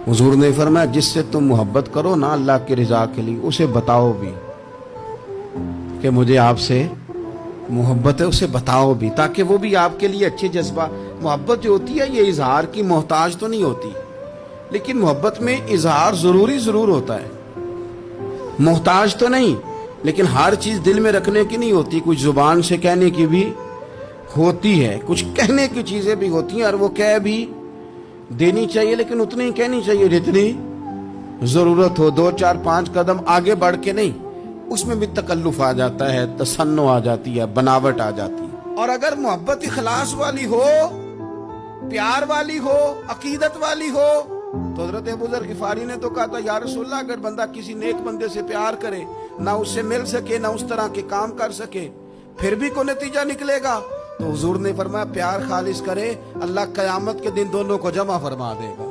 हुजूर ने फरमाया जिससे तुम मोहब्बत करो ना अल्लाह की रजा के लिए, उसे बताओ भी कि मुझे आपसे मोहब्बत है, उसे बताओ भी, ताकि वो भी आपके लिए अच्छे जज्बा। मोहब्बत जो होती है ये इजहार की मोहताज तो नहीं होती, लेकिन मोहब्बत में इजहार जरूर होता है, मोहताज तो नहीं, लेकिन हर चीज दिल में रखने की नहीं होती, कुछ जुबान से कहने की भी होती है, कुछ कहने की चीजें भी होती हैं, और वो कह भी देनी चाहिए, लेकिन उतनी ही कहनी चाहिए जितनी जरूरत हो। 2 4 5 कदम आगे बढ़ के नहीं, उसमें भी तकल्लुफ आ जाता है, तसन्नो आ जाती है, बनावट आ जाती है। और अगर मोहब्बत इखलास वाली हो, प्यार वाली हो, अकीदत वाली हो, तो हज़रत अबू ज़र गिफारी ने तो कहा था या रसूलल्लाह, अगर बंदा किसी नेक बंदे से प्यार करे, ना उससे मिल सके, ना उस तरह के काम कर सके, फिर भी कोई नतीजा निकलेगा, तो हुजूर ने फरमाया प्यार खालिस करे, अल्लाह कयामत के दिन दोनों को जमा फरमा देगा।